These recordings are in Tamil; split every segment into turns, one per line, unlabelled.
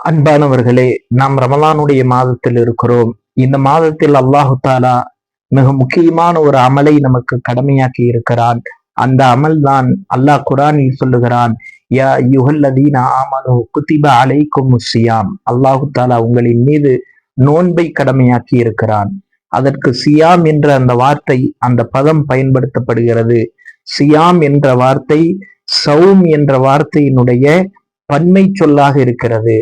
அன்பானவர்களே, நாம் ரமலானுடைய மாதத்தில் இருக்கிறோம். இந்த மாதத்தில் அல்லாஹு தாலா மிக முக்கியமான ஒரு அமலை நமக்கு கடமையாக்கி இருக்கிறான். அந்த அமல் தான் அல்லாஹ் குரானில் சொல்லுகிறான், யா யுஹல்லதீன ஆமனு குத்திப அலைக்கும் சியாம். அல்லாஹு தாலா உங்களின் மீது நோன்பை கடமையாக்கி இருக்கிறான். அதற்கு சியாம் என்ற அந்த வார்த்தை, அந்த பதம் பயன்படுத்தப்படுகிறது. சியாம் என்ற வார்த்தை சௌம் என்ற வார்த்தையினுடைய பன்மை சொல்லாக இருக்கிறது.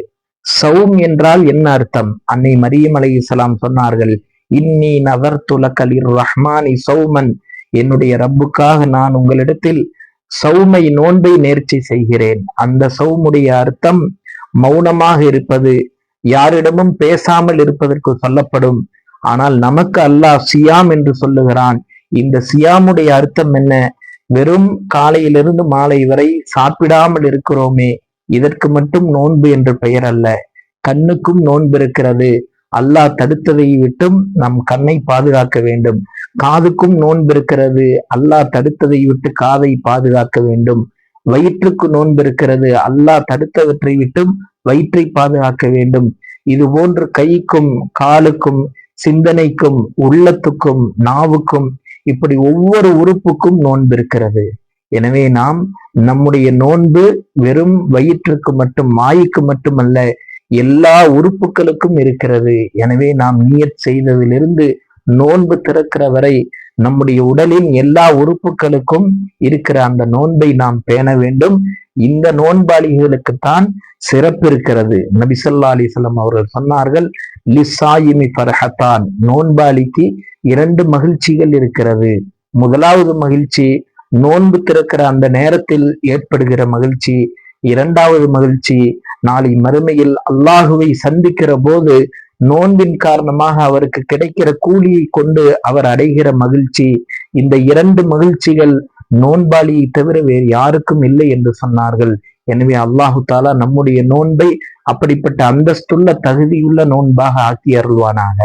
சௌம் என்றால் என்ன அர்த்தம்? அன்னை மரியம் அலைஹிஸ்ஸலாம் சொன்னார்கள், இன்னி நதர்து லக ரஹ்மானி சௌமன். என்னுடைய ரப்புக்காக நான் உங்களிடத்தில் சௌமை நோன்பை நேர்ச்சி செய்கிறேன். அந்த சௌமுடைய அர்த்தம் மௌனமாக இருப்பது, யாரிடமும் பேசாமல் இருப்பதற்கு சொல்லப்படும். ஆனால் நமக்கு அல்லாஹ் சியாம் என்று சொல்லுகிறான். இந்த சியாமுடைய அர்த்தம் என்ன? வெறும் காலையிலிருந்து மாலை வரை சாப்பிடாமல் இருக்கிறோமே, இதற்கு மட்டும் நோன்பு என்று பெயர் அல்ல. கண்ணுக்கும் நோன்பு இருக்கிறது. அல்லாஹ் தடுத்ததை விட்டும் நம் கண்ணை பாதுகாக்க வேண்டும். காதுக்கும் நோன்பு இருக்கிறது. அல்லாஹ் தடுத்ததை விட்டு காதை பாதுகாக்க வேண்டும். வயிற்றுக்கு நோன்பு இருக்கிறது. அல்லாஹ் தடுத்தவற்றை விட்டும் வயிற்றை பாதுகாக்க வேண்டும். இது போன்று கைக்கும் காலுக்கும் சிந்தனைக்கும் உள்ளத்துக்கும் நாவுக்கும் இப்படி ஒவ்வொரு உறுப்புக்கும் நோன்பு இருக்கிறது. எனவே நாம் நம்முடைய நோன்பு வெறும் வயிற்றுக்கு மட்டும், வாய்க்கு மட்டுமல்ல, எல்லா உறுப்புகளுக்கும் இருக்கிறது. எனவே நாம் நியத் செய்ததிலிருந்து நோன்பு திறக்கிற வரை நம்முடைய உடலின் எல்லா உறுப்புகளுக்கும் இருக்கிற அந்த நோன்பை நாம் பேண வேண்டும். இந்த நோன்பாளிகளுக்குத்தான் சிறப்பு இருக்கிறது. நபி ஸல்லல்லாஹு அலைஹி வஸல்லம் அவர்கள் சொன்னார்கள், லிஸ்ஸாயிமி ஃபர்ஹத்தான். நோன்பாளிக்கு 2 மகிழ்ச்சிகள் இருக்கிறது. முதலாவது மகிழ்ச்சி நோன்பு திறக்கிற அந்த நேரத்தில் ஏற்படுகிற மகிழ்ச்சி. 2வது மகிழ்ச்சி நாளை மறுமையில் அல்லாஹுவை சந்திக்கிற போது நோன்பின் காரணமாக அவருக்கு கிடைக்கிற கூலியை கொண்டு அவர் அடைகிற மகிழ்ச்சி. இந்த 2 மகிழ்ச்சிகள் நோன்பாளியை தவிர வேறு யாருக்கும் இல்லை என்று சொன்னார்கள். எனவே அல்லாஹு தாலா நம்முடைய நோன்பை அப்படிப்பட்ட அந்தஸ்துள்ள தகுதியுள்ள நோன்பாக ஆக்கி அருள்வானாக.